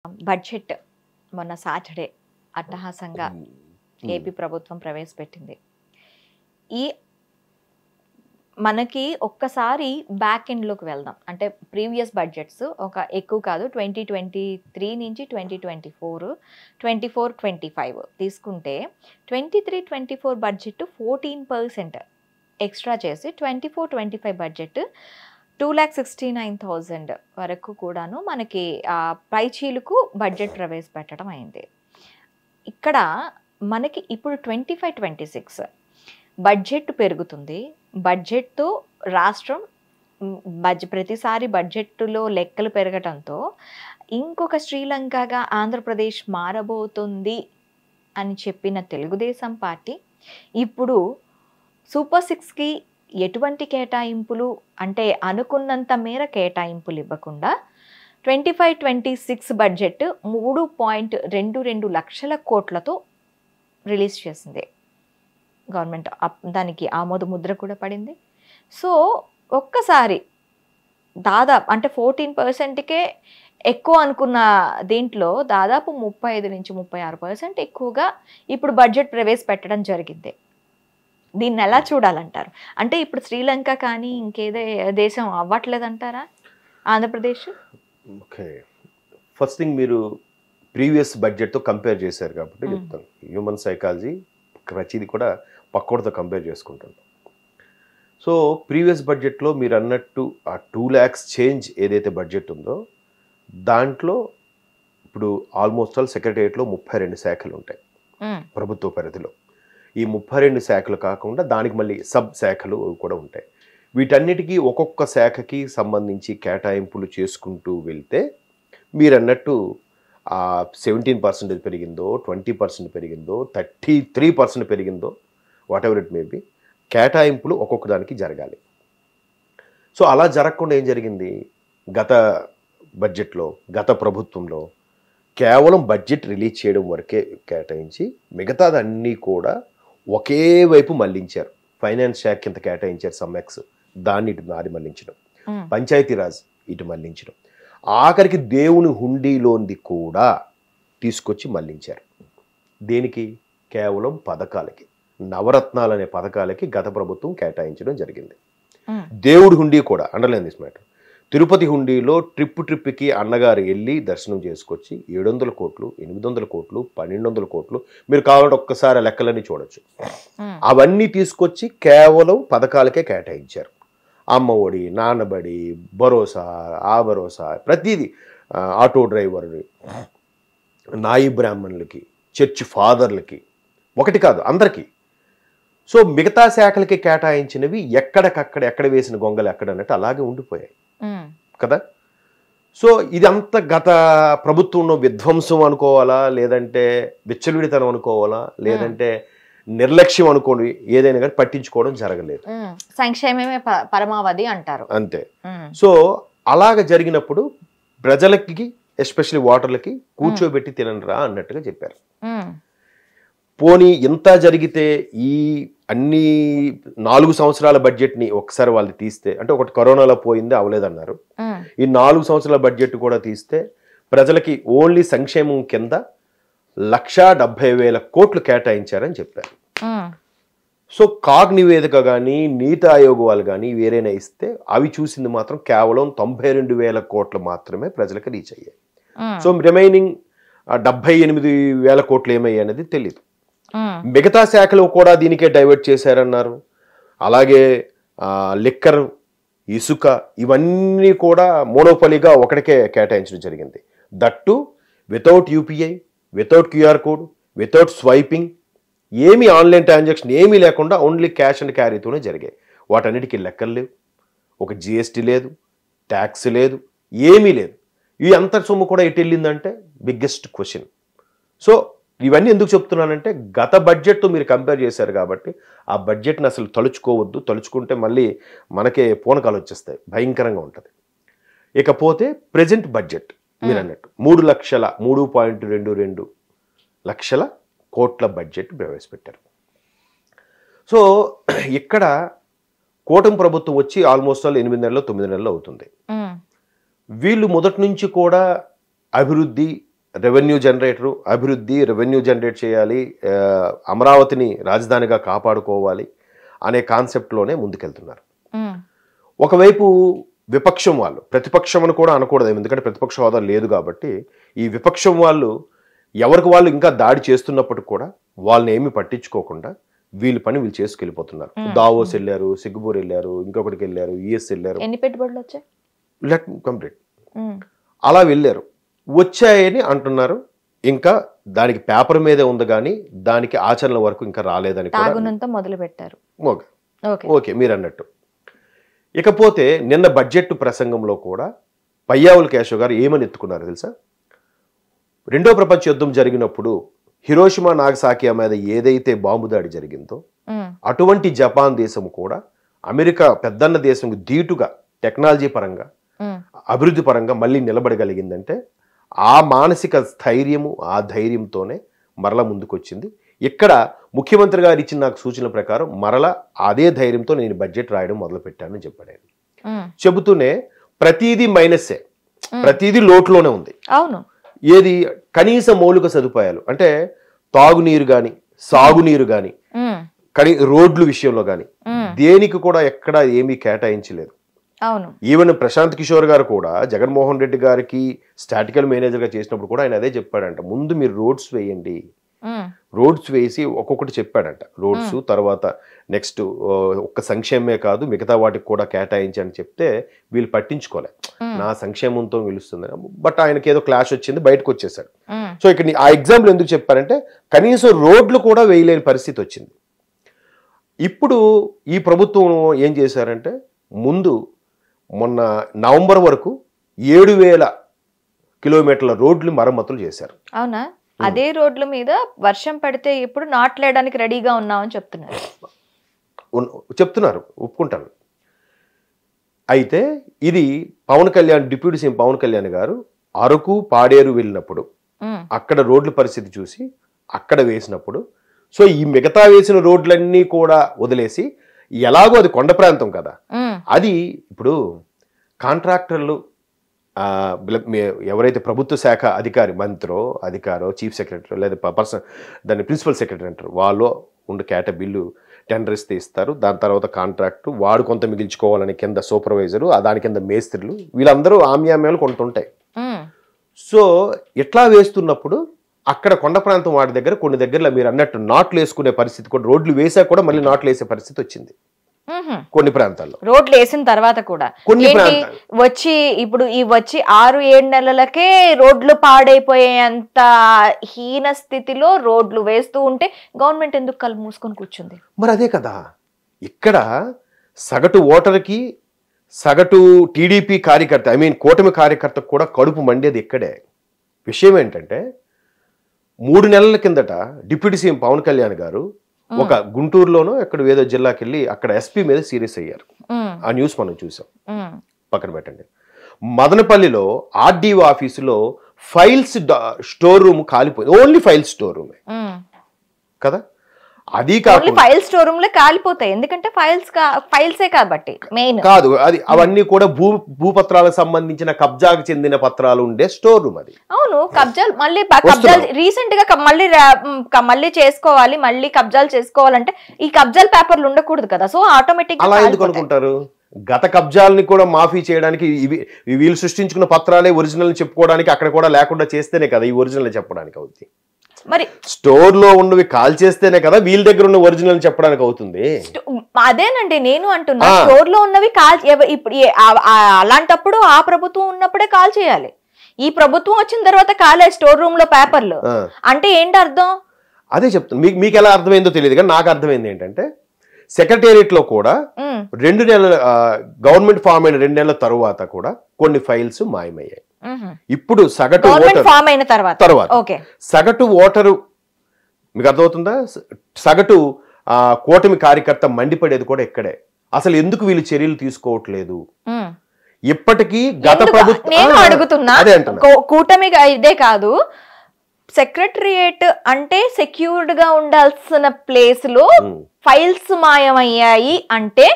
Budget మొన్న Saturday అట్టహాసంగా AP ప్రభుత్వం ప్రవేశపెట్టింది. ఈ మనకి ఒక్కసారి బ్యాక్ ఎండ్లోకి వెళ్దాం. అంటే ప్రీవియస్ బడ్జెట్స్ ఒక ఎక్కువ కాదు, 2023 నుంచి 2024, 24-25 తీసుకుంటే 23-24 బడ్జెట్ 14% ఎక్స్ట్రా చేసి 24-25 బడ్జెట్ 2,69,000 వరకు కూడాను మనకి పైచీలకు బడ్జెట్ ప్రవేశపెట్టడం అయింది. ఇక్కడ మనకి ఇప్పుడు 25-26 బడ్జెట్ పెరుగుతుంది. బడ్జెట్తో రాష్ట్రం ప్రతిసారి బడ్జెట్లో లెక్కలు పెరగటంతో ఇంకొక శ్రీలంకగా ఆంధ్రప్రదేశ్ మారబోతుంది అని చెప్పిన తెలుగుదేశం పార్టీ ఇప్పుడు సూపర్ 6కి ఎటువంటి కేటాయింపులు అంటే అనుకున్నంత మేర కేటాయింపులు ఇవ్వకుండా 25-26 బడ్జెట్ 3.22 లక్షల కోట్లతో రిలీజ్ చేసింది గవర్నమెంట్. దానికి ఆమోద ముద్ర కూడా పడింది. సో ఒక్కసారి దాదాపు అంటే 14%కే ఎక్కువ అనుకున్న దీంట్లో దాదాపు 35-36% ఎక్కువగా ఇప్పుడు బడ్జెట్ ప్రవేశపెట్టడం జరిగింది. దీన్ని ఎలా చూడాలంటారు? అంటే ఇప్పుడు శ్రీలంక కానీ ఇంకేదే దేశం అవ్వట్లేదంటారా ఆంధ్రప్రదేశ్? ఓకే, ఫస్ట్ థింగ్ మీరు ప్రీవియస్ బడ్జెట్తో కంపేర్ చేశారు కాబట్టి చెప్తాను. హ్యూమన్ సైకాలజీ ప్రతిది కూడా పక్కోడితో కంపేర్ చేసుకుంటాను. సో ప్రీవియస్ బడ్జెట్లో మీరు అన్నట్టు ఆ 2 lakhs చేంజ్ ఏదైతే బడ్జెట్ ఉందో దాంట్లో ఇప్పుడు ఆల్మోస్ట్ ఆల్ సెక్రటేరియట్లో 32 శాఖలు ఉంటాయి ప్రభుత్వ పరిధిలో. ఈ 32 శాఖలు కాకుండా దానికి మళ్ళీ సబ్ శాఖలు కూడా ఉంటాయి. వీటన్నిటికీ ఒక్కొక్క శాఖకి సంబంధించి కేటాయింపులు చేసుకుంటూ వెళ్తే మీరు అన్నట్టు 17% పెరిగిందో, 20% పెరిగిందో, 33% పెరిగిందో, what ever it may be, కేటాయింపులు ఒక్కొక్క దానికి జరగాలి. సో అలా జరగకుండా ఏం జరిగింది గత బడ్జెట్లో, గత ప్రభుత్వంలో కేవలం బడ్జెట్ రిలీజ్ చేయడం వరకే కేటాయించి మిగతాదన్నీ కూడా ఒకే వైపు మళ్లించారు. ఫైనాన్స్ శాఖ కింద కేటాయించారు సమ్మెక్స్, దాన్ని ఇటు నాది మళ్లించడం, పంచాయతీరాజ్ ఇటు మళ్లించడం, ఆఖరికి దేవుని హుండీలోంది కూడా తీసుకొచ్చి మళ్లించారు. దేనికి? కేవలం పథకాలకి, నవరత్నాలు అనే పథకాలకి గత ప్రభుత్వం కేటాయించడం జరిగింది. దేవుడి హుండీ కూడా అండర్లైన్ దిస్ మ్యాటర్. తిరుపతి హుండీలో ట్రిప్కి అన్నగారు వెళ్ళి దర్శనం చేసుకొచ్చి 700 కోట్లు, 800 కోట్లు, 1200 కోట్లు, మీరు కావాలంటే ఒక్కసారి లెక్కలన్నీ చూడొచ్చు. అవన్నీ తీసుకొచ్చి కేవలం పథకాలకే కేటాయించారు. అమ్మ ఒడి, నాన్నబడి, భరోసా, ఆ భరోసా, ప్రతిదీ, ఆటో డ్రైవర్, నాయి బ్రాహ్మణులకి, చర్చ్ ఫాదర్లకి, ఒకటి కాదు అందరికీ. సో మిగతా శాఖలకి కేటాయించినవి ఎక్కడ వేసిన గొంగలు ఎక్కడ అన్నట్టు అలాగే ఉండిపోయాయి కదా. సో ఇదంతా గత ప్రభుత్వంలో విధ్వంసం అనుకోవాలా, లేదంటే విచ్చలవిడితనం అనుకోవాలా, లేదంటే నిర్లక్ష్యం అనుకోండి, ఏదైనా కానీ పట్టించుకోవడం జరగలేదు. సంక్షేమమే పరమావధి అంటారు అంతే. సో అలాగ జరిగినప్పుడు ప్రజలకి, ఎస్పెషల్లీ వాటర్లకి కూర్చోబెట్టి తినరా అన్నట్టుగా చెప్పారు. పోనీ ఇంత జరిగితే ఈ అన్ని 4 సంవత్సరాల బడ్జెట్ని ఒకసారి వాళ్ళు తీస్తే, అంటే ఒకటి కరోనాలో పోయింది అవలేదన్నారు, ఈ 4 సంవత్సరాల బడ్జెట్ కూడా తీస్తే ప్రజలకి ఓన్లీ సంక్షేమం కింద 1,70,000 కోట్లు కేటాయించారని చెప్పారు. సో కాగ్ నివేదిక కానీ నీతి ఆయోగ్ వాళ్ళు కానీ వేరేనా ఇస్తే అవి చూసింది మాత్రం కేవలం 92,000 కోట్లు మాత్రమే ప్రజలకు రీచ్ అయ్యాయి. సో రిమైనింగ్ 78,000 కోట్లు ఏమయ్యాయి అనేది తెలియదు. మిగతా శాఖలు కూడా దీనికే డైవర్ట్ చేశారన్నారు. అలాగే లిక్కర్, ఇసుక, ఇవన్నీ కూడా మోనోపలిగా ఒకటికే కేటాయించడం జరిగింది. That without UPI, without QR code, without swiping, ఏమీ ఆన్లైన్ ట్రాన్సాక్షన్ ఏమీ లేకుండా ఓన్లీ క్యాష్ అండ్ క్యారీతోనే జరిగాయి. వాటన్నిటికీ లెక్కలు లేవు, ఒక జిఎస్టీ లేదు, ట్యాక్స్ లేదు, ఏమీ లేదు. ఈ అంత సొమ్ము కూడా ఎటు వెళ్ళిందంటే బిగ్గెస్ట్ క్వశ్చన్. సో ఇవన్నీ ఎందుకు చెప్తున్నానంటే గత బడ్జెట్తో మీరు కంపేర్ చేశారు కాబట్టి ఆ బడ్జెట్ని అసలు తలుచుకోవద్దు. తలుచుకుంటే మళ్ళీ మనకే పూనకాలు వచ్చేస్తాయి, భయంకరంగా ఉంటుంది. ఇకపోతే ప్రజెంట్ బడ్జెట్ మీరు అన్నట్టు 3.22 లక్షల కోట్ల బడ్జెట్ ప్రవేశపెట్టారు. సో ఇక్కడ కూటమి ప్రభుత్వం వచ్చి ఆల్మోస్ట్ 8 నెలలు 9 నెలలు అవుతుంది. వీళ్ళు మొదటి నుంచి కూడా అభివృద్ధి రెవెన్యూ జనరేటరు, అభివృద్ధి, రెవెన్యూ జనరేట్ చేయాలి, అమరావతిని రాజధానిగా కాపాడుకోవాలి అనే కాన్సెప్ట్లోనే ముందుకెళ్తున్నారు. ఒకవైపు విపక్షం వాళ్ళు, ప్రతిపక్షం అని కూడా అనకూడదు ఎందుకంటే ప్రతిపక్ష హోదా లేదు కాబట్టి, ఈ విపక్షం వాళ్ళు ఎవరికి వాళ్ళు ఇంకా దాడి చేస్తున్నప్పటికి కూడా వాళ్ళని ఏమీ పట్టించుకోకుండా వీళ్ళ పని వీళ్ళు చేసుకెళ్ళిపోతున్నారు. దావోస్ వెళ్ళారు, సింగపూర్ వెళ్ళారు, ఇంకొకటికి వెళ్ళారు, యుఎస్ వెళ్ళారు. ఎన్ని పెట్టుబడులు వచ్చాయి? లెట్ కంప్లీట్ అలా వెళ్ళారు, వచ్చాయని అంటున్నారు. ఇంకా దానికి పేపర్ మీదే ఉంది కానీ దానికి ఆచరణ వరకు ఇంకా రాలేదని మొదలు పెట్టారు. ఓకే మీరు అన్నట్టు. ఇకపోతే నిన్న బడ్జెట్ ప్రసంగంలో కూడా పయ్యావుల కేశవ్ గారు ఏమని ఎత్తుకున్నారు తెలుసా? రెండో ప్రపంచ యుద్ధం జరిగినప్పుడు హిరోషిమా నాగసాకియా మీద ఏదైతే బాంబు దాడి జరిగిందో అటువంటి జపాన్ దేశం కూడా అమెరికా పెద్దన్న దేశంకు ధీటుగా టెక్నాలజీ పరంగా అభివృద్ధి పరంగా మళ్ళీ నిలబడగలిగిందంటే ఆ మానసిక స్థైర్యము, ఆ ధైర్యంతోనే మరల ముందుకొచ్చింది. ఇక్కడ ముఖ్యమంత్రి గారు ఇచ్చిన నాకు సూచన ప్రకారం మరలా అదే ధైర్యంతో నేను బడ్జెట్ రాయడం మొదలు పెట్టానని చెప్పాడు. చెబుతూనే ప్రతిదీ మైనస్సే, ప్రతిదీ లోట్లోనే ఉంది. అవును, ఏది కనీస మౌలిక సదుపాయాలు అంటే తాగునీరు గాని, సాగునీరు గాని, రోడ్లు విషయంలో గాని దేనికి కూడా ఎక్కడ ఏమీ కేటాయించలేదు. ఈవెన్ ప్రశాంత్ కిషోర్ గారు కూడా జగన్మోహన్ రెడ్డి గారికి స్టాటికల్ మేనేజర్ గా చేసినప్పుడు కూడా ఆయన అదే చెప్పాడంట, ముందు మీరు రోడ్స్ వేయండి, రోడ్స్ వేసి ఒక్కొక్కటి చెప్పాడంట. రోడ్స్ తర్వాత నెక్స్ట్ ఒక్క సంక్షేమమే కాదు మిగతా వాటికి కూడా కేటాయించి అని చెప్తే వీళ్ళు పట్టించుకోలే, నా సంక్షేమంతో నిలుస్తుంది. బట్ ఆయనకి ఏదో క్లాష్ వచ్చింది, బయటకు వచ్చేసాడు. సో ఇక్కడ ఆ ఎగ్జాంపుల్ ఎందుకు చెప్పారంటే కనీసం రోడ్లు కూడా వేయలేని పరిస్థితి వచ్చింది. ఇప్పుడు ఈ ప్రభుత్వం ఏం చేశారంటే ముందు మొన్న నవంబర్ వరకు 7,000 కిలోమీటర్ల రోడ్లు మరమ్మతులు చేశారు. అవునా? అదే రోడ్ల మీద వర్షం పడితే ఇప్పుడు నాట్లేయడానికి రెడీగా ఉన్నామని చెప్తున్నారు, ఒప్పుకుంటాను. అయితే ఇది పవన్ కళ్యాణ్, డిప్యూటీ సీఎం పవన్ కళ్యాణ్ గారు అరకు పాడేరు వెళ్ళినప్పుడు అక్కడ రోడ్ల పరిస్థితి చూసి అక్కడ వేసినప్పుడు, సో ఈ మిగతా వేసిన రోడ్లన్నీ కూడా వదిలేసి, ఎలాగో అది కొండ ప్రాంతం కదా, అది ఇప్పుడు కాంట్రాక్టర్లు ఎవరైతే ప్రభుత్వ శాఖ అధికారి, మంత్రో అధికారో, చీఫ్ సెక్రటరీ లేదా పర్సన్ దాన్ని ప్రిన్సిపల్ సెక్రటరీ అంటారు, వాళ్ళు ఉండే బిల్లు టెండర్ ఇస్తే ఇస్తారు. దాని తర్వాత కాంట్రాక్టు వాడు కొంత మిగిల్చుకోవాలని కింద సూపర్వైజరు, దాని కింద మేస్త్రులు, వీళ్ళందరూ ఆమ్యామ్యాలు కొంత ఉంటాయి. సో ఇట్లా వేస్తున్నప్పుడు అక్కడ కొండ ప్రాంతం వాడి దగ్గర కొన్ని దగ్గరలో మీరు అన్నట్టు నాట్లు వేసుకునే పరిస్థితి కూడా, రోడ్లు వేసా కూడా మళ్ళీ నాట్లు వేసే పరిస్థితి వచ్చింది కొన్ని ప్రాంతాల్లో. రోడ్లు వేసిన తర్వాత కూడా వచ్చి ఇప్పుడు ఈ వచ్చి 6-7 నెలలకే రోడ్లు పాడైపోయేంత హీన స్థితిలో రోడ్లు వేస్తూ ఉంటే గవర్నమెంట్ ఎందుకు కళ్ళు మూసుకొని కూర్చుంది? మరి అదే కదా, ఇక్కడ సగటు ఓటర్కి, సగటు టీడీపీ కార్యకర్త, కూటమి కార్యకర్తకు కూడా కడుపు మండేది ఇక్కడే. విషయం ఏంటంటే 3 నెలల కిందట డిప్యూటీ సీఎం పవన్ కళ్యాణ్ గారు ఒక గుంటూరులోనో ఎక్కడ ఏదో జిల్లాకి వెళ్ళి అక్కడ ఎస్పీ మీద సీరియస్ అయ్యారు. ఆ న్యూస్ మనం చూసాం, పక్కన పెట్టండి. మదనపల్లిలో ఆర్డీఓ ఆఫీసులో ఫైల్స్ స్టోర్ రూమ్ కాలిపోయింది, ఓన్లీ ఫైల్ స్టోర్ రూమ్ కదా. అది కాదు ఫైల్ స్టోర్ రూమ్ లో కాలిపోతాయి, ఎందుకంటే ఫైల్సే కాబట్టి మెయిన్ కాదు అది, అవన్నీ కూడా భూపత్రాలకు సంబంధించిన కబ్జాకు చెందిన పత్రాలు ఉండే స్టోర్ రూమ్ అది. అవును, కబ్జాలు మళ్ళీ రీసెంట్ గా మళ్ళీ చేసుకోవాలి, మళ్ళీ కబ్జాలు చేసుకోవాలంటే ఈ కబ్జాల పేపర్లు ఉండకూడదు కదా. సో ఆటోమేటిక్ అలా ఎందుకు అనుకుంటారు? గత కబ్జాలని కూడా మాఫీ చేయడానికి వీళ్ళు సృష్టించుకున్న పత్రాలే ఒరిజినల్ చెప్పుకోవడానికి అక్కడ కూడా లేకుండా చేస్తేనే కదా ఈ ఒరిజినల్ చెప్పడానికి అవుతుంది. మరి స్టోర్ లో ఉన్నవి కాల్ చేస్తేనే కదా వీళ్ళ దగ్గర ఉన్న ఒరిజినల్ చెప్పడానికి అవుతుంది. అదేనండి నేను అంటున్నా, స్టోర్ లో ఉన్నవి కాల్ ఇప్పుడు అలాంటప్పుడు ఆ ప్రభుత్వం ఉన్నప్పుడే కాల్ చేయాలి. ఈ ప్రభుత్వం వచ్చిన తర్వాత కాలే స్టోర్ రూమ్ లో పేపర్లు అంటే ఏంటి అర్థం? అదే చెప్తాను, మీకు ఎలా అర్థమైందో తెలియదు కానీ నాకు అర్థమైంది ఏంటంటే సెక్రటేరియట్ లో కూడా 2 నెలల గవర్నమెంట్ ఫామ్ అయిన 2 నెలల తరువాత కూడా కొన్ని ఫైల్స్ మాయమయ్యాయి. ఇప్పుడు సగటు సగటు ఓటరు మీకు అర్థమవుతుందా? సగటు కూటమి కార్యకర్త మండిపడేది కూడా ఇక్కడే. అసలు ఎందుకు వీళ్ళు చర్యలు తీసుకోవట్లేదు? ఇప్పటికీ గత ప్రభుత్వం నేను అడుగుతున్నా, కూటమి ఇదే కాదు, సెక్రటరియేట్ అంటే సెక్యూర్డ్ గా ఉండాల్సిన ప్లేస్ లో ఫైల్స్ మాయమయ్యాయి అంటే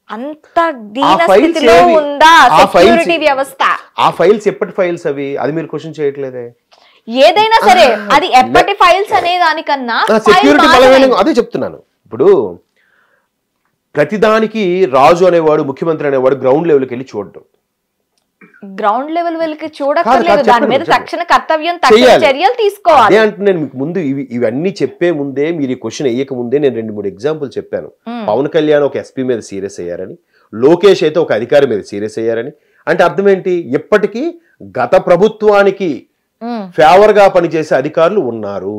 అంత దీన స్థితిలో ఉందా సెక్యూరిటీ వ్యవస్థ? ఆ ఫైల్స్ ఎప్పటి ఫైల్స్ అవి, అది మీరు క్వశ్చన్ చేయట్లేదే. ఏదైనా సరే అది ఎప్పటి ఫైల్స్ అనే దానికన్నా సెక్యూరిటీ బలమైన, అదే చెప్తున్నాను. ఇప్పుడు ప్రతిదానికి రాజు అనేవాడు, ముఖ్యమంత్రి అనేవాడు గ్రౌండ్ లెవెల్కి వెళ్ళి చూడడం. గ్రౌండ్ లెవెల్ వెళ్ళి చూడక్కర్లేదు, దాని మీద తక్షణ కర్తవ్యం, తక్షణ చర్యలు తీసుకోవాలి. అదే అంటే నేను మీకు ముందు ఇవన్నీ చెప్పే ముందే, మీరు ఈ క్వశ్చన్ వేయక ముందే నేను 2-3 ఎగ్జాంపుల్ చెప్పాను. పవన్ కళ్యాణ్ ఒక ఎస్పీ మీద సీరియస్ అయ్యారని, లోకేష్ అయితే ఒక అధికారి మీద సీరియస్ అయ్యారని. అంటే అర్థం ఏంటి? ఎప్పటికీ గత ప్రభుత్వానికి ఫేవర్ గా పనిచేసే అధికారులు ఉన్నారు.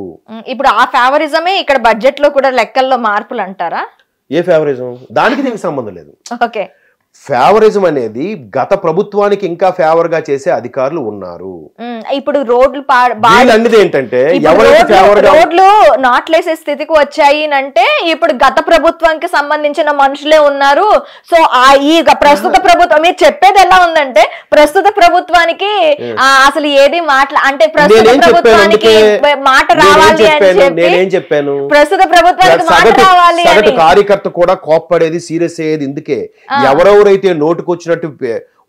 ఇప్పుడు ఆ ఫేవరిజమే ఇక్కడ బడ్జెట్ లో కూడా లెక్కల్లో మార్పులు అంటారా? ఏ ఫేవరిజం? దానికి దీనికి సంబంధం లేదు. ఓకే, ఫేవరిజం అనేది గత ప్రభుత్వానికి ఇంకా ఫేవర్ గా చేసే అధికారులు ఉన్నారు. ఇప్పుడు రోడ్లు ఏంటంటే రోడ్లు నాట్లేసే స్థితికి వచ్చాయి అంటే ఇప్పుడు గత ప్రభుత్వానికి సంబంధించిన మనుషులే ఉన్నారు. సో ఈ ప్రస్తుత ప్రభుత్వం, మీరు చెప్పేది ఎలా ఉందంటే ప్రస్తుత ప్రభుత్వానికి అసలు ఏది అంటే ప్రస్తుత ప్రభుత్వానికి మాట రావాలి అని చెప్పి, ప్రస్తుత ప్రభుత్వానికి మాట రావాలి అని కార్యకర్త కూడా కోప్పడేది, సీరియస్ అయ్యేది ఇందుకే. ఎవరెవరైతే నోటుకొచ్చినట్టు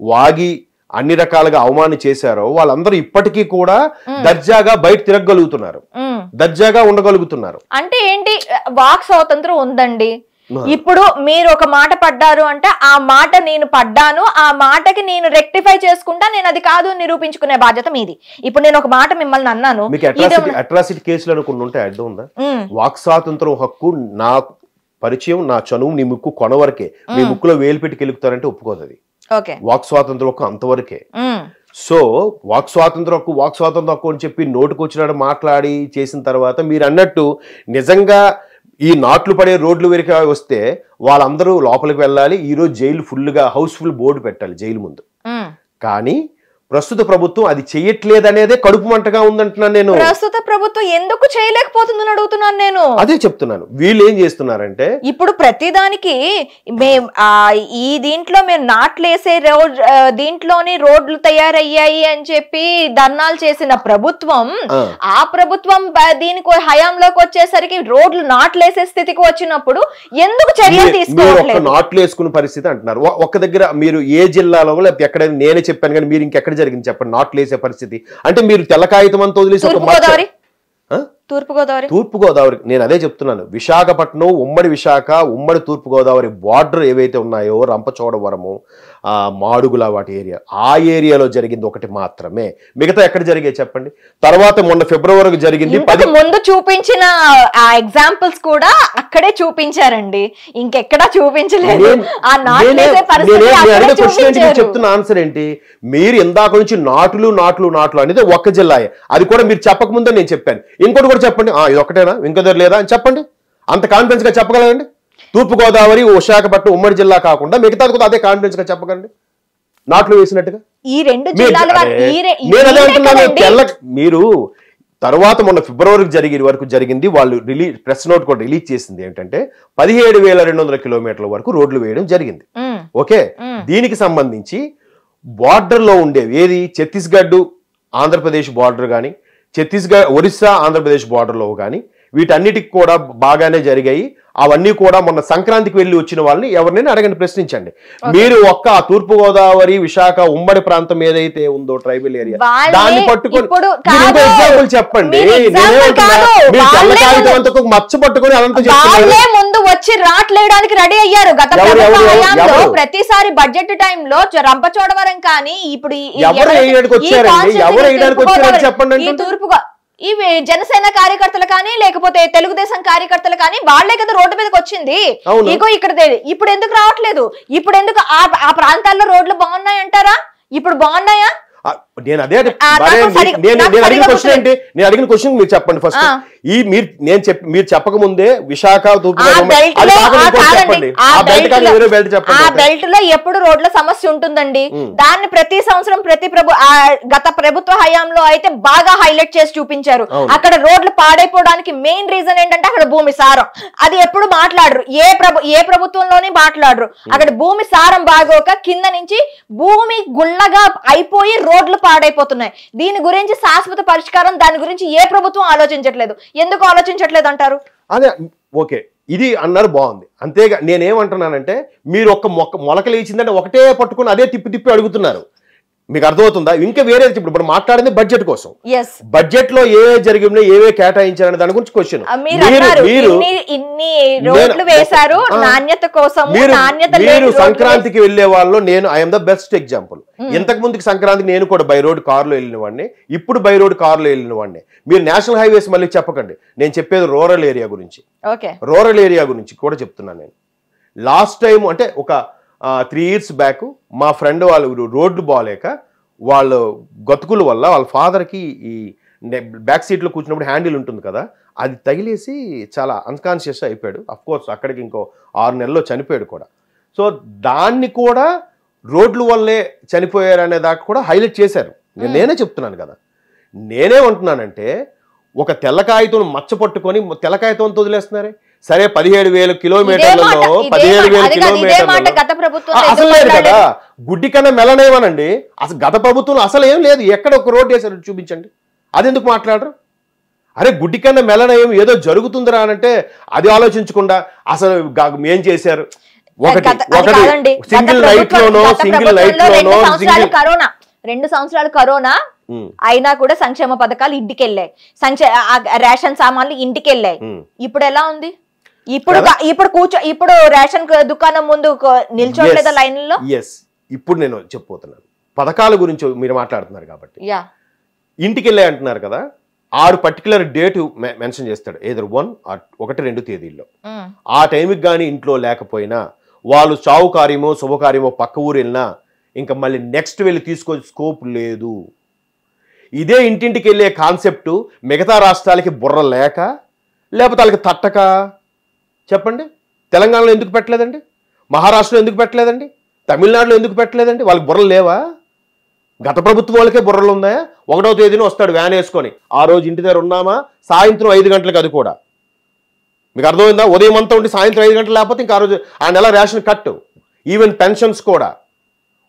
వాగి అన్ని రకాలుగా అవమానం చేశారో వాళ్ళందరూ ఇప్పటికీ కూడా దర్జాగా బయట తిరగగలుగుతున్నారు, దర్జాగా ఉండగలుగుతున్నారు. అంటే ఏంటి? వాక్ స్వాతంత్రం ఉందండి. ఇప్పుడు మీరు ఒక మాట పడ్డారు అంటే ఆ మాట నేను పడ్డాను, ఆ మాటకి నేను రెక్టిఫై చేసుకుంటా, నేను అది కాదు నిరూపించుకునే బాధ్యత మీది. ఇప్పుడు నేను ఒక మాట మిమ్మల్ని అన్నాను, అట్రాసిటీ కేసులు అనుకుని ఉంటే అడ్డం ఉందా? వాక్ స్వాతంత్రం హక్కు, నా పరిచయం, నా చనువు నీ ముక్కు కొన వరకే. మీ ముక్కులో వేలు పెట్టి కెలుకుతారంటే ఒప్పుకోదు. అది వాక్ స్వాతంత్రం హక్కు అంతవరకే. సో వాక్ స్వాతంత్రం హక్కు అని చెప్పి నోటుకు వచ్చినాడు మాట్లాడి చేసిన తర్వాత మీరు అన్నట్టు నిజంగా ఈ నాట్లు పడే రోడ్లు వెరిక వస్తే వాళ్ళందరూ లోపలికి వెళ్ళాలి. ఈరోజు జైలు ఫుల్గా హౌస్ఫుల్ బోర్డు పెట్టాలి జైలు ముందు. కానీ ప్రస్తుత ప్రభుత్వం అది చెయ్యట్లేదనేదే కడుపు మంటగా ఉందంటున్నాను నేను. ప్రస్తుత ప్రభుత్వం ఎందుకు చేయలేకపోతుందని అడుగుతున్నాను నేను. అదే చెప్తున్నాను. వీళ్ళు ఏం చేస్తున్నారంటే ఇప్పుడు ప్రతిదానికి ఈ దీంట్లో మేము నాట్లేసే దీంట్లోని రోడ్లు తయారయ్యాయి అని చెప్పి ధర్నాలు చేసిన ప్రభుత్వం, ఆ ప్రభుత్వం దీనికి హయాంలోకి వచ్చేసరికి రోడ్లు నాట్లేసే స్థితికి వచ్చినప్పుడు ఎందుకు చర్యలు తీసుకోవట్లేదు? నాట్లు వేసుకునే పరిస్థితి అంటున్నారు. ఒక్క దగ్గర మీరు ఏ జిల్లాలో లేకపోతే ఎక్కడైనా, నేనే చెప్పాను కానీ మీరు ఇంకెక్కడ జరిగింది చెప్పండి నాట్లు వేసే పరిస్థితి? అంటే మీరు తెల్ల కాగితం అంతా వదిలేసి తూర్పుగోదావరి, నేను అదే చెప్తున్నాను. విశాఖపట్నం, ఉమ్మడి విశాఖ, ఉమ్మడి తూర్పుగోదావరి బార్డర్ ఏవైతే ఉన్నాయో, రంపచోడవరము, మాడుగుల, వాటి ఏరియా, ఆ ఏరియాలో జరిగింది ఒకటి మాత్రమే. మిగతా ఎక్కడ జరిగాయి చెప్పండి? తర్వాత మొన్న ఫిబ్రవరికి జరిగింది. ముందు చూపించిన ఎగ్జాంపుల్స్ కూడా అక్కడే చూపించారండి, ఇంకెక్కడా చూపించలేదు. చెప్తున్న ఆన్సర్ ఏంటి? మీరు ఇందాక నుంచి నాటులు అనేది ఒక్క జిల్లాయే. అది కూడా మీరు చెప్పక ముందే నేను చెప్పాను. ఇంకోటి కూడా చెప్పండి, ఇది ఒకటేనా, ఇంకో లేదా అని చెప్పండి. అంత కాన్ఫిడెన్స్ గా చెప్పగలండి? తూర్పుగోదావరి, విశాఖపట్నం ఉమ్మడి జిల్లా కాకుండా మిగతాది కూడా అదే కాన్ఫిడెన్స్ గా చెప్పగలండి నాట్లు వేసినట్టుగా? ఈ రెండు జిల్లాలు నేను అదే అంటున్నాను. మీరు తర్వాత మొన్న ఫిబ్రవరికి వరకు జరిగింది, వాళ్ళు ప్రెస్ నోట్ కూడా రిలీజ్ చేసింది ఏంటంటే 17,200 కిలోమీటర్ల వరకు రోడ్లు వేయడం జరిగింది. ఓకే, దీనికి సంబంధించి బార్డర్ లో ఉండేవి ఏది, ఛత్తీస్గఢ్ ఆంధ్రప్రదేశ్ బార్డర్ కానీ, ఒరిస్సా ఆంధ్రప్రదేశ్ బార్డర్ లో కానీ, వీటన్నిటికి కూడా బాగానే జరిగాయి. అవన్నీ కూడా మొన్న సంక్రాంతికి వెళ్ళి వచ్చిన వాళ్ళని ఎవరినైనా అడగండి, ప్రశ్నించండి. మీరు ఒక్క తూర్పుగోదావరి, విశాఖ ఉమ్మడి ప్రాంతం ఏదైతే ఉందో ట్రైబల్ ఏరియా, దాన్ని పట్టుకొని ఎగ్జాంపుల్ చెప్పండి. మచ్చ పట్టుకొని అదంతా చెప్తున్నారు. ముందు వచ్చి రాట్లేయడానికి రెడీ అయ్యారు గత ప్రభుత్వంలో. ప్రతిసారి బడ్జెట్ టైంలో రంపచోడవరం కానీ, ఇప్పుడు ఎవరు వేయడానికి వచ్చారండి? ఎవరు వేయడానికి వచ్చారని చెప్పండి. తూర్పుగా ఇవి జనసేన కార్యకర్తలు కానీ, లేకపోతే తెలుగుదేశం కార్యకర్తలు కానీ, వాళ్లే కదా రోడ్డు మీదకి వచ్చింది. ఇగో ఇక్కడ ఇప్పుడు ఎందుకు రావట్లేదు? ఇప్పుడు ఎందుకు ఆ ప్రాంతాల్లో రోడ్లు బాగున్నాయి అంటారా? ఇప్పుడు బాగున్నాయా? నేను అడిగిన క్వశ్చన్ ఏంటి? నేను అడిగిన క్వశ్చన్ మీరు చెప్పండి ఫస్ట్. మీరు చెప్పక ముందే విశాఖ బెల్ట్ లో ఎప్పుడు రోడ్ల సమస్య ఉంటుందండి. దాన్ని ప్రతి సంవత్సరం గత ప్రభుత్వ హయాంలో అయితే బాగా హైలైట్ చేసి చూపించారు. అక్కడ రోడ్లు పాడైపోవడానికి మెయిన్ రీజన్ ఏంటంటే అక్కడ భూమి సారం. అది ఎప్పుడు మాట్లాడరు, ఏ ప్రభుత్వంలోనే మాట్లాడరు. అక్కడ భూమి సారం బాగోక కింద నుంచి భూమి గుల్లగా అయిపోయి రోడ్లు పాడైపోతున్నాయి. దీని గురించి శాశ్వత పరిష్కారం, దాని గురించి ఏ ప్రభుత్వం ఆలోచించట్లేదు. ఎందుకు ఆలోచించట్లేదు అంటారు? అదే ఓకే, ఇది అన్నారు బాగుంది. అంతేగా నేనేమంటున్నానంటే మీరు ఒక్క మొలక లేచిందంటే ఒకటే పట్టుకుని అదే తిప్పి అడుగుతున్నారు. మీకు అర్థమవుతుందా? ఇంకా వేరే ఇప్పుడు మాట్లాడింది బడ్జెట్ కోసం. yes బడ్జెట్ లో ఏ జరిగినా ఏవే కేటాయించారనే దాని గురించి క్వశ్చన్. మీరు ఇన్ని రోడ్లు వేశారు నాణ్యత కోసం, నాణ్యత మీరు సంక్రాంతికి వెళ్లే వాళ్ళు, నేను ఐఎమ్ ద బెస్ట్ ఎగ్జాంపుల్. ఇంతకు ముందుకి సంక్రాంతికి నేను కూడా బై రోడ్ కారులో వెళ్ళిన వాడిని, ఇప్పుడు బై రోడ్ కారులో వెళ్ళిన వాడిని. మీరు నేషనల్ హైవేస్ మళ్ళీ చెప్పకండి, నేను చెప్పేది రూరల్ ఏరియా గురించి. రూరల్ ఏరియా గురించి కూడా చెప్తున్నాను నేను. లాస్ట్ టైం అంటే ఒక 3 years బ్యాక్ మా ఫ్రెండ్ వాళ్ళు రోడ్లు బాగాలేక వాళ్ళు గతుకుల వల్ల వాళ్ళ ఫాదర్కి ఈ బ్యాక్ సీట్లో కూర్చున్నప్పుడు హ్యాండిల్ ఉంటుంది కదా, అది తగిలేసి చాలా అన్కాన్షియస్ అయిపోయాడు. అఫ్కోర్స్ అక్కడికి ఇంకో 6 నెలల్లో చనిపోయాడు కూడా. సో దాన్ని కూడా రోడ్ల వల్లే చనిపోయారు అనే దాకా కూడా హైలైట్ చేశారు. నేనే చెప్తున్నాను కదా. నేనేమంటున్నానంటే ఒక తెల్ల కాగితం మచ్చ పట్టుకొని తెల్ల కాగితంతో వదిలేస్తున్నారే. సరే 17,000 కిలోమీటర్లలో 17,000 కిలోమీటర్లు అసలు లేదు కదా. గుడ్డి కన్నా మెలనేమనండి. అసలు గత ప్రభుత్వంలో అసలు ఏం లేదు. ఎక్కడ ఒక రోడ్డు వేసారు చూపించండి, అది ఎందుకు మాట్లాడరు? అరే గుడ్డి కన్నా మెలనేం ఏదో జరుగుతుందిరా అనంటే అది ఆలోచించకుండా అసలు ఏం చేశారు. ఒకటి సింగిల్ లైట్ లోనో 2 సంవత్సరాలు కరోనా అయినా కూడా సంక్షేమ పథకాలు ఇంటికి వెళ్ళాయి, రేషన్ సామాన్లు ఇంటికి వెళ్ళాయి. ఇప్పుడు ఎలా ఉంది? ఇప్పుడు రేషన్ దుకాణం ముందు నిల్చోలేదా లైన్లో? ఇప్పుడు నేను చెప్పబోతున్నాను పథకాల గురించి మీరు మాట్లాడుతున్నారు కాబట్టి. ఇంటికి వెళ్ళాయి అంటున్నారు కదా, 6 పర్టికులర్ డేట్ మెన్షన్ చేస్తాడు, ఏదర్ 1 or 2 తేదీల్లో. ఆ టైంకి కానీ ఇంట్లో లేకపోయినా వాళ్ళు చావు కార్యమో శుభకార్యమో పక్క ఊరు వెళ్ళినా ఇంకా మళ్ళీ నెక్స్ట్ వెళ్ళి తీసుకొచ్చే స్కోప్ లేదు. ఇదే ఇంటింటికి వెళ్ళే కాన్సెప్టు మిగతా రాష్ట్రాలకి బుర్ర లేక లేకపోతే వాళ్ళకి తట్టక చెప్పండి. తెలంగాణలో ఎందుకు పెట్టలేదండి? మహారాష్ట్రలో ఎందుకు పెట్టలేదండి? తమిళనాడులో ఎందుకు పెట్టలేదండి? వాళ్ళకి బుర్రలు లేవా? గత ప్రభుత్వం వాళ్ళకే బుర్రలు ఉన్నాయా? 1వ తేదీన వస్తాడు వ్యాన్ వేసుకొని, ఆ రోజు ఇంటి దగ్గర ఉన్నామా సాయంత్రం 5 గంటలకు, అది కూడా మీకు అర్థమైందా? ఉదయం అంతా ఉండి సాయంత్రం 5 గంటలు లేకపోతే ఇంకా ఆ రోజు ఆ నెల రేషన్ కట్టు. ఈవెన్ పెన్షన్స్ కూడా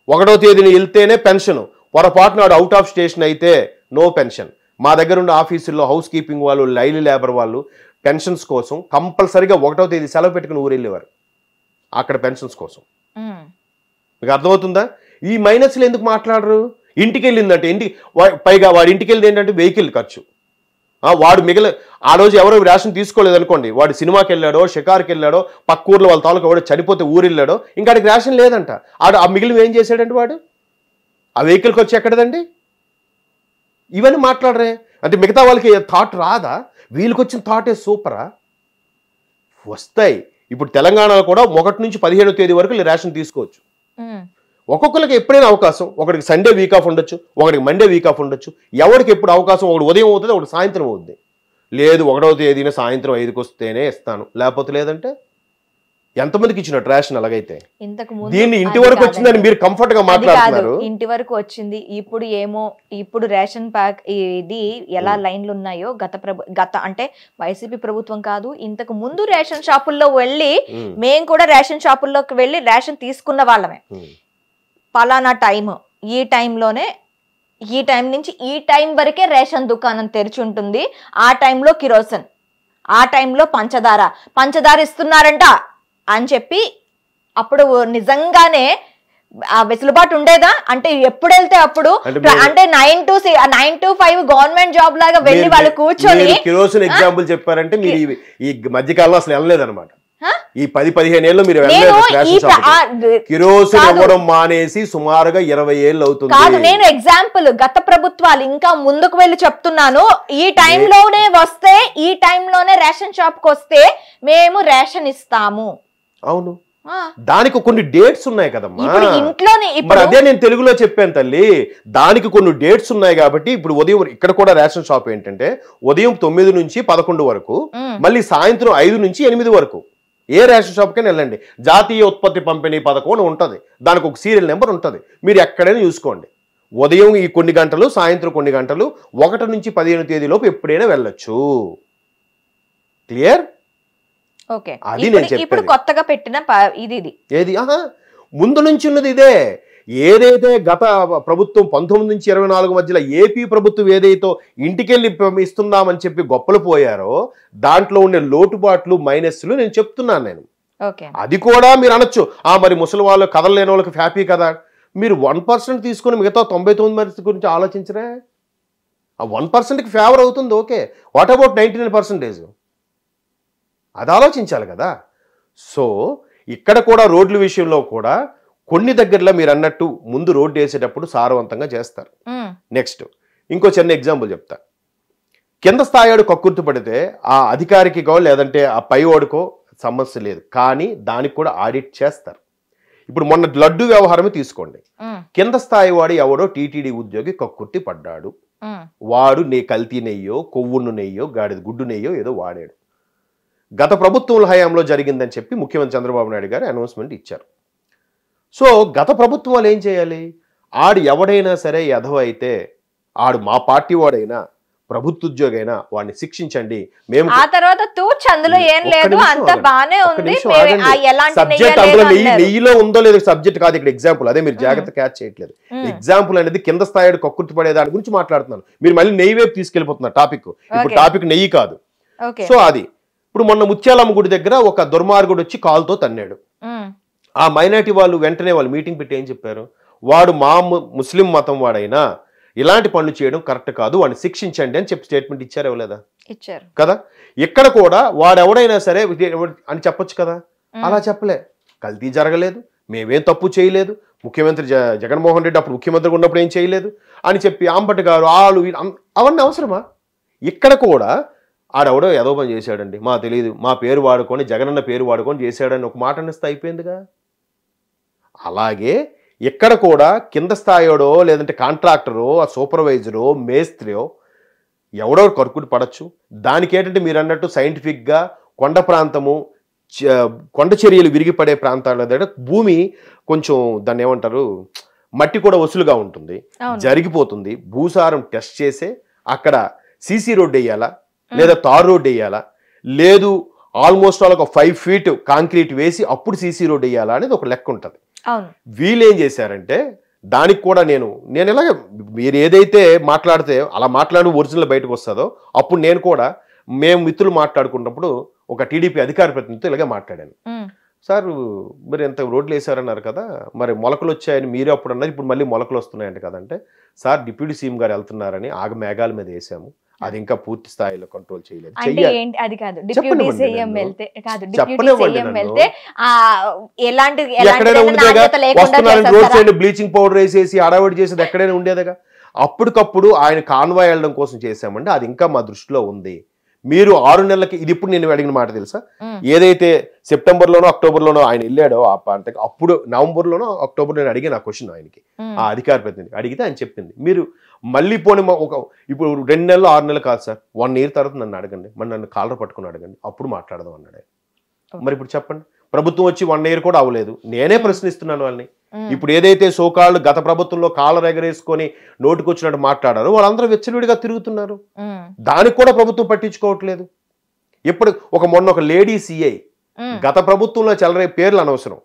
1వ తేదీని వెళ్తేనే పెన్షన్, పొరపాటున వాడు అవుట్ ఆఫ్ స్టేషన్ అయితే నో పెన్షన్. మా దగ్గర ఉన్న ఆఫీసుల్లో హౌస్ కీపింగ్ వాళ్ళు, లైలీ లేబర్ వాళ్ళు పెన్షన్స్ కోసం కంపల్సరీగా 1వ తేదీ సెలవు పెట్టుకుని ఊరు వెళ్ళేవారు అక్కడ పెన్షన్స్ కోసం. మీకు అర్థమవుతుందా? ఈ మైనస్లు ఎందుకు మాట్లాడరు? ఇంటికి వెళ్ళిందంటే పైగా వాడి ఇంటికి వెళ్ళింది ఏంటంటే వెహికల్ ఖర్చు. వాడు ఆ రోజు ఎవరో రేషన్ తీసుకోలేదు అనుకోండి, వాడు సినిమాకి వెళ్ళాడో షికార్కి వెళ్ళాడో పక్క ఊర్లో వాళ్ళ తాలూకా వాడు చనిపోతే ఊరు వెళ్ళాడో ఇంకా ఆడికి రేషన్ లేదంట. ఆ మిగిలిన ఏం చేశాడంటే వాడు ఆ వెహికల్ ఖర్చు ఎక్కడదండి? ఇవన్నీ మాట్లాడరే. అంటే మిగతా వాళ్ళకి థాట్ రాదా? వీళ్ళకి వచ్చిన థాటే సూపరా? వస్తాయి. ఇప్పుడు తెలంగాణలో కూడా 1 నుంచి 15వ తేదీ వరకు రేషన్ తీసుకోవచ్చు. ఒక్కొక్కరికి ఎప్పుడైనా అవకాశం. ఒకటికి సండే వీక్ ఆఫ్ ఉండొచ్చు, ఒకటికి మండే వీక్ ఆఫ్ ఉండొచ్చు. ఎవరికి ఎప్పుడు అవకాశం, ఒకటి ఉదయం అవుతుంది, ఒకటి సాయంత్రం అవుతుంది. లేదు 1వ తేదీన సాయంత్రం 5కి వస్తేనే ఇస్తాను, లేకపోతే లేదంటే ఎంతమందికి ఇచ్చినట్టు రేషన్? అలాగైతే దీన్ని ఇంటి వరకు వచ్చిందని మీరు కంఫర్ట్ గా మాట్లాడుతున్నారు. ఇంటి వరకు వచ్చింది. ఇప్పుడు రేషన్ ప్యాక్ ఇది ఎలా లైన్లు ఉన్నాయో గత అంటే వైసీపీ ప్రభుత్వం కాదు, ఇంతకు ముందు రేషన్ షాపుల్లో వెళ్ళి మేము కూడా రేషన్ షాపుల్లోకి వెళ్ళి రేషన్ తీసుకున్న వాళ్ళమే. పలానా టైం, ఈ టైంలోనే, ఈ టైం నుంచి ఈ టైం వరకే రేషన్ దుకాణం తెరిచి ఉంటుంది, ఆ టైంలో కిరోసిన్, ఆ టైంలో పంచదార ఇస్తున్నారంట అని చెప్పి అప్పుడు నిజంగానే ఆ వెసులుబాటు ఉండేదా? అంటే ఎప్పుడు వెళ్తే అప్పుడు, అంటే 9 to 5 గవర్నమెంట్ జాబ్ లాగా వెళ్ళి వాళ్ళు కూర్చొని కిరోసిన్ ఎగ్జాంపుల్ చెప్పారంటే మీరు ఈ మధ్యకాలంలో అసలు వెళ్ళలేదన్నమాట. ఈ 10-15 ఏళ్ళు మీరు కిరోసిన్ ఇవ్వడం మానేసి సుమారుగా 20 ఏళ్ళు అవుతుంది. కాదు, నేను ఎగ్జాంపుల్ గత ప్రభుత్వాలు ఇంకా ముందుకు వెళ్ళి చెప్తున్నాను. ఈ టైంలోనే వస్తే, ఈ టైంలోనే రేషన్ షాప్ కి వస్తే మేము రేషన్ ఇస్తాము. అవును, దానికి కొన్ని డేట్స్ ఉన్నాయి కదమ్మా. ఇంట్లోనే మరి అదే నేను తెలుగులో చెప్పాను తల్లి, దానికి కొన్ని డేట్స్ ఉన్నాయి కాబట్టి ఇప్పుడు ఉదయం ఇక్కడ కూడా రేషన్ షాప్ ఏంటంటే ఉదయం 9 నుంచి 11 వరకు, మళ్ళీ సాయంత్రం 5 నుంచి 8 వరకు. ఏ రేషన్ షాప్కైనా వెళ్ళండి, జాతీయ ఉత్పత్తి పంపిణీ పథకం అని ఉంటుంది, దానికి ఒక సీరియల్ నెంబర్ ఉంటుంది. మీరు ఎక్కడైనా చూసుకోండి. ఉదయం ఈ కొన్ని గంటలు, సాయంత్రం కొన్ని గంటలు, 1 నుంచి 15 తేదీలోపు ఎప్పుడైనా వెళ్ళొచ్చు. క్లియర్? ఓకే, అది నేను ఇప్పుడు కొత్తగా పెట్టిన ఇది ఏది ముందు నుంచి ఉన్నది ఇదే. ఏదైతే గత ప్రభుత్వం 19 నుంచి 24 మధ్యలో ఏపీ ప్రభుత్వం ఏదైతే ఇంటికెళ్ళి ఇస్తున్నామని చెప్పి గొప్పలు పోయారో దాంట్లో ఉండే లోటుబాట్లు మైనస్లు నేను చెప్తున్నాను. నేను అది కూడా మీరు అనొచ్చు, మరి ముసలి వాళ్ళు కదలలేని వాళ్ళకి హ్యాపీ కదా. మీరు 1% తీసుకొని మిగతా 99% గురించి ఆలోచించరే? ఆ 1%కి ఫేవర్ అవుతుంది, ఓకే. What about 99%? అది ఆలోచించాలి కదా. సో ఇక్కడ కూడా రోడ్ల విషయంలో కూడా కొన్ని దగ్గరలో మీరు అన్నట్టు ముందు రోడ్డు వేసేటప్పుడు సారవంతంగా చేస్తారు. నెక్స్ట్ ఇంకో చిన్న ఎగ్జాంపుల్ చెప్తా. కింద స్థాయివాడు కక్కుర్తి పడితే ఆ అధికారికో లేదంటే ఆ పై వాడికో సమస్య లేదు, కానీ దానికి కూడా ఆడిట్ చేస్తారు. ఇప్పుడు మొన్న లడ్డు వ్యవహారమే తీసుకోండి. కింద స్థాయి వాడు ఎవడో టీటీడీ ఉద్యోగి కక్కుర్తి పడ్డాడు. వాడు కల్తీ నెయ్యో కొవ్వును నెయ్యో గాడిద గుడ్డు నెయ్యో ఏదో వాడాడు. గత ప్రభుత్వం హయాంలో జరిగిందని చెప్పి ముఖ్యమంత్రి చంద్రబాబు నాయుడు గారు అనౌన్స్మెంట్ ఇచ్చారు. సో గత ప్రభుత్వం వాళ్ళు ఏం చేయాలి? ఆడు ఎవడైనా సరే ఎదవ అయితే, ఆడు మా పార్టీ వాడైనా ప్రభుత్వ ఉద్యోగి అయినా వాడిని శిక్షించండి. మేము ఆ తర్వాత అందులో ఏం లేదు, అంత బానే ఉంది. సబ్జెక్ట్ అందులో నెయ్యిలో ఉందో లేదో సబ్జెక్ట్ కాదు ఇక్కడ ఎగ్జాంపుల్. అదే మీరు జాగ్రత్త క్యాచ్ చేయట్లేదు. ఎగ్జాంపుల్ అనేది కింద స్థాయి కక్కుర్తి పడే దాని గురించి మాట్లాడుతున్నాను. మీరు మళ్ళీ నెయ్యి వైపు తీసుకెళ్లిపోతున్నారు టాపిక్. ఇప్పుడు టాపిక్ నెయ్యి కాదు. సో అది ఇప్పుడు మొన్న ముత్యాలమ్మ గుడి దగ్గర ఒక దుర్మార్గుడు వచ్చి కాలుతో తన్నాడు. ఆ మైనారిటీ వాళ్ళు వెంటనే వాళ్ళు మీటింగ్ పెట్టి ఏం చెప్పారు? వాడు మా ముస్లిం మతం వాడైనా ఇలాంటి పనులు చేయడం కరెక్ట్ కాదు, వాడిని శిక్షించండి అని చెప్పి స్టేట్మెంట్ ఇచ్చారు. ఎవలేదా? ఇచ్చారు కదా. ఇక్కడ కూడా వాడెవడైనా సరే అని చెప్పొచ్చు కదా. అలా చెప్పలే. కల్తీ జరగలేదు, మేమేం తప్పు చేయలేదు, ముఖ్యమంత్రి జగన్మోహన్ రెడ్డి అప్పుడు ముఖ్యమంత్రిగా ఉన్నప్పుడు ఏం చేయలేదు అని చెప్పి ఆంబటి గారు అవన్నీ అవసరమా? ఇక్కడ కూడా ఆడెవడో ఏదో పని చేశాడండి, మా తెలియదు, మా పేరు వాడుకొని జగనన్న పేరు వాడుకొని చేశాడని ఒక మాట అనిస్తే అయిపోయిందిగా. అలాగే ఇక్కడ కూడా కింద స్థాయిడో లేదంటే కాంట్రాక్టరో సూపర్వైజరో మేస్త్రియో ఎవడో కరుకుడు పడచ్చు. దానికి ఏంటంటే మీరు అన్నట్టు సైంటిఫిక్గా కొండ ప్రాంతము కొండ చర్యలు విరిగిపడే ప్రాంతాల దగ్గర భూమి కొంచెం దాన్ని ఏమంటారు మట్టి కూడా వసులుగా ఉంటుంది, జరిగిపోతుంది. భూసారం టెస్ట్ చేసే అక్కడ సీసీ రోడ్డు వేయాలా లేదా తార్ రోడ్డు వేయాలా, లేదు ఆల్మోస్ట్ వాళ్ళకి 5 feet కాంక్రీట్ వేసి అప్పుడు సీసీ రోడ్డు వేయాలా అనేది ఒక లెక్క ఉంటుంది. వీళ్ళు ఏం చేశారంటే దానికి కూడా నేను ఇలాగే మీరు ఏదైతే మాట్లాడితే అలా మాట్లాడి ఒరిజినల్ బయటకు వస్తుందో అప్పుడు నేను కూడా మేము మిత్రులు మాట్లాడుకున్నప్పుడు ఒక టీడీపీ అధికార ప్రతినిధితో ఇలాగే మాట్లాడాను. సార్ మీరు ఎంత రోడ్లు వేసారన్నారు కదా, మరి మొలకలు వచ్చాయని మీరే అప్పుడు అన్నారు, ఇప్పుడు మళ్ళీ మొలకలు వస్తున్నాయంట కదంటే, సార్ డిప్యూటీ సీఎం గారు వెళ్తున్నారని ఆగ మేఘాల మీద వేసాము, అది ఇంకా పూర్తి స్థాయిలో కంట్రోల్ చేయలేదు. రోడ్ సైడ్ బ్లీచింగ్ పౌడర్ వేసేసి అడవాడి చేసేది ఎక్కడైనా ఉండేదిగా. అప్పటికప్పుడు ఆయన కాన్వాయ్ వెళ్ళడం కోసం చేశామంటే అది ఇంకా మా దృష్టిలో ఉంది. మీరు 6 నెలలకి ఇది ఇప్పుడు నేను అడిగిన మాట తెలుసా, ఏదైతే సెప్టెంబర్లోనో అక్టోబర్లోనో ఆయన వెళ్ళాడో ఆ ప్రాంతానికి, అప్పుడు నవంబర్లోనో అక్టోబర్ నేను అడిగిన ఆ క్వశ్చన్ ఆయనకి, ఆ అధికార ప్రతినిధి అడిగితే ఆయన చెప్పింది మీరు మళ్ళీ పోనీ ఇప్పుడు 2 నెలలు 6 నెలలు కాదు సార్, 1 year తర్వాత నన్ను అడగండి, మరి నన్ను కాలర్ పట్టుకుని అడగండి, అప్పుడు మాట్లాడదాం అన్నాడు. మరి ఇప్పుడు చెప్పండి, ప్రభుత్వం వచ్చి 1 year కూడా అవ్వలేదు, నేనే ప్రశ్నిస్తున్నాను వాళ్ళని. ఇప్పుడు ఏదైతే సోకాళ్ళు గత ప్రభుత్వంలో కాలర్ ఎగరేసుకొని నోటికొచ్చినట్టు మాట్లాడారో వాళ్ళందరూ వెచ్చలుడిగా తిరుగుతున్నారు. దానికి కూడా ప్రభుత్వం పట్టించుకోవట్లేదు. ఇప్పుడు మొన్న ఒక లేడీ సిఐ గత ప్రభుత్వంలో చెలరై పేర్లు అనవసరం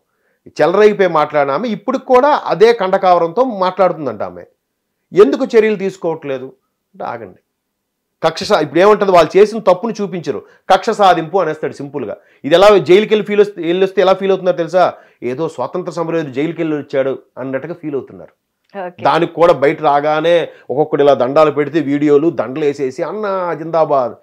చెలరైపోయి మాట్లాడిన ఆమె ఇప్పుడు కూడా అదే కండకావరంతో మాట్లాడుతుందంట. ఆమె ఎందుకు చర్యలు తీసుకోవట్లేదు అంటే ఆగండి, ఇప్పుడు ఏమంటుంది, వాళ్ళు చేసిన తప్పును చూపించరు, కక్ష సాధింపు అనేస్తాడు సింపుల్గా. ఇది ఎలా జైలుకి వెళ్ళి వస్తే ఎలా ఫీల్ అవుతున్నారు తెలుసా, ఏదో స్వాతంత్ర సమరయోధుడు జైలుకి వెళ్ళి వచ్చాడు అన్నట్టుగా ఫీల్ అవుతున్నారు. దానికి కూడా బయట రాగానే ఒక్కొక్కటి ఇలా దండాలు పెడితే వీడియోలు దండలు వేసేసి అన్న జిందాబాద్